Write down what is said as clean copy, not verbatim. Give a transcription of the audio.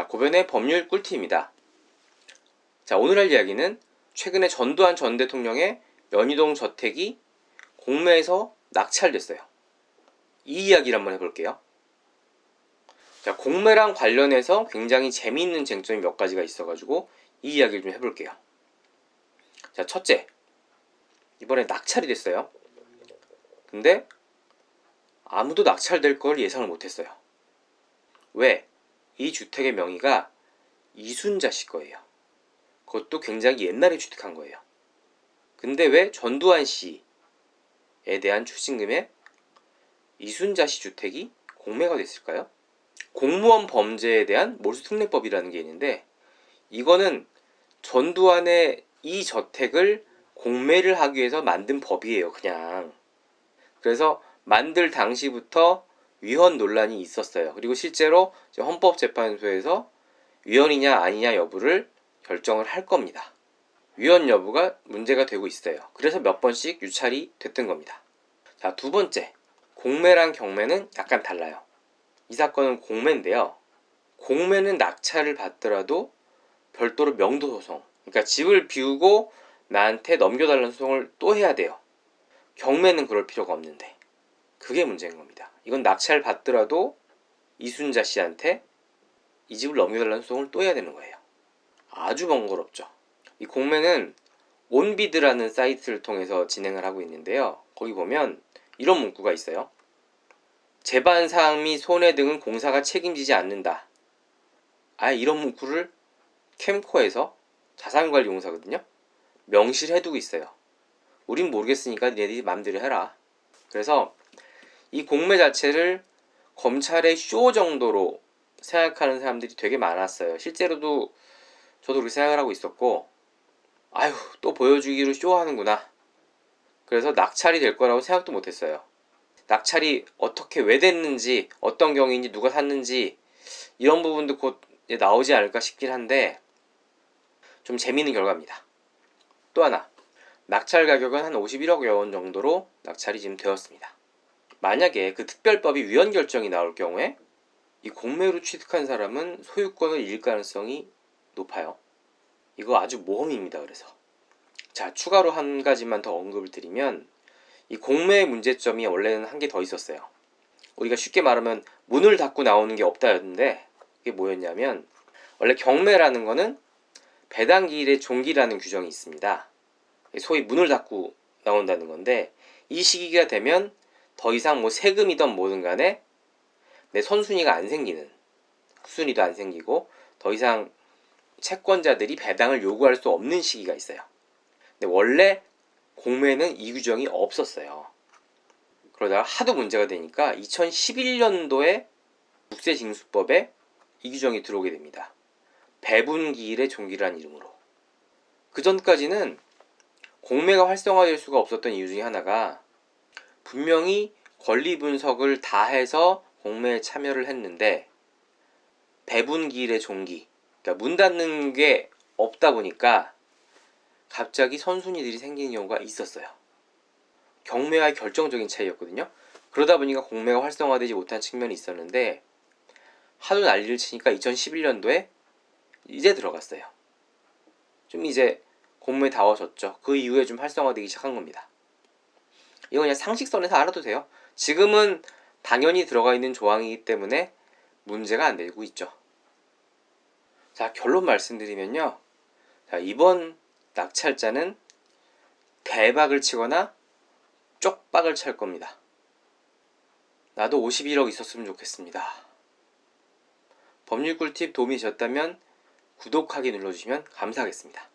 고변의 법률 꿀팁입니다. 자, 오늘 할 이야기는 최근에 전두환 전 대통령의 연희동 저택이 공매에서 낙찰됐어요. 이 이야기를 한번 해볼게요. 자, 공매랑 관련해서 굉장히 재미있는 쟁점이 몇 가지가 있어가지고 이 이야기를 좀 해볼게요. 자, 첫째, 이번에 낙찰이 됐어요. 근데 아무도 낙찰될 걸 예상을 못했어요. 왜? 이 주택의 명의가 이순자 씨 거예요. 그것도 굉장히 옛날에 취득한 거예요. 근데 왜 전두환 씨에 대한 추징금에 이순자 씨 주택이 공매가 됐을까요? 공무원 범죄에 대한 몰수특례법이라는 게 있는데, 이거는 전두환의 이 저택을 공매를 하기 위해서 만든 법이에요, 그냥. 그래서 만들 당시부터 위헌 논란이 있었어요. 그리고 실제로 헌법재판소에서 위헌이냐 아니냐 여부를 결정을 할 겁니다. 위헌 여부가 문제가 되고 있어요. 그래서 몇 번씩 유찰이 됐던 겁니다. 자, 두 번째, 공매랑 경매는 약간 달라요. 이 사건은 공매인데요. 공매는 낙찰을 받더라도 별도로 명도소송, 그러니까 집을 비우고 나한테 넘겨달라는 소송을 또 해야 돼요. 경매는 그럴 필요가 없는데, 그게 문제인 겁니다. 이건 낙찰 받더라도 이순자 씨한테 이 집을 넘겨달라는 소송을 또 해야 되는 거예요. 아주 번거롭죠. 이 공매는 온비드라는 사이트를 통해서 진행을 하고 있는데요. 거기 보면 이런 문구가 있어요. 제반사항 및 손해 등은 공사가 책임지지 않는다. 이런 문구를 캠코에서 자산관리공사거든요. 명시를 해두고 있어요. 우린 모르겠으니까 니네들이 맘대로 해라. 그래서 이 공매 자체를 검찰의 쇼 정도로 생각하는 사람들이 되게 많았어요. 실제로도 저도 그렇게 생각을 하고 있었고, 또 보여주기로 쇼하는구나. 그래서 낙찰이 될 거라고 생각도 못했어요. 낙찰이 어떻게 왜 됐는지, 어떤 경위인지, 누가 샀는지 이런 부분도 곧 나오지 않을까 싶긴 한데, 좀 재미있는 결과입니다. 또 하나, 낙찰 가격은 한 51억여 원 정도로 낙찰이 지금 되었습니다. 만약에 그 특별법이 위헌 결정이 나올 경우에 이 공매로 취득한 사람은 소유권을 잃을 가능성이 높아요. 이거 아주 모험입니다. 그래서 자, 추가로 한 가지만 더 언급을 드리면, 이 공매의 문제점이 원래는 한 개 더 있었어요. 우리가 쉽게 말하면 문을 닫고 나오는 게 없다였는데, 이게 뭐였냐면, 원래 경매라는 거는 배당기일의 종기라는 규정이 있습니다. 소위 문을 닫고 나온다는 건데, 이 시기가 되면 더 이상 세금이든 뭐든 간에 내 선순위가 안 생기는, 후순위도 안 생기고 더 이상 채권자들이 배당을 요구할 수 없는 시기가 있어요. 근데 원래 공매는 이 규정이 없었어요. 그러다가 하도 문제가 되니까 2011년도에 국세징수법에 이 규정이 들어오게 됩니다. 배분기일의 종기라는 이름으로. 그 전까지는 공매가 활성화될 수가 없었던 이유 중에 하나가, 분명히 권리 분석을 다 해서 공매에 참여를 했는데 배분기일의 종기, 그러니까 문 닫는 게 없다 보니까 갑자기 선순위들이 생기는 경우가 있었어요. 경매와의 결정적인 차이였거든요. 그러다 보니까 공매가 활성화되지 못한 측면이 있었는데, 하도 난리를 치니까 2011년도에 이제 들어갔어요. 좀 이제 공매 다워졌죠. 그 이후에 좀 활성화되기 시작한 겁니다. 이건 그냥 상식선에서 알아도 돼요. 지금은 당연히 들어가 있는 조항이기 때문에 문제가 안 되고 있죠. 자, 결론 말씀드리면요. 자, 이번 낙찰자는 대박을 치거나 쪽박을 찰 겁니다. 나도 51억 있었으면 좋겠습니다. 법률 꿀팁 도움이 되셨다면 구독하기 눌러주시면 감사하겠습니다.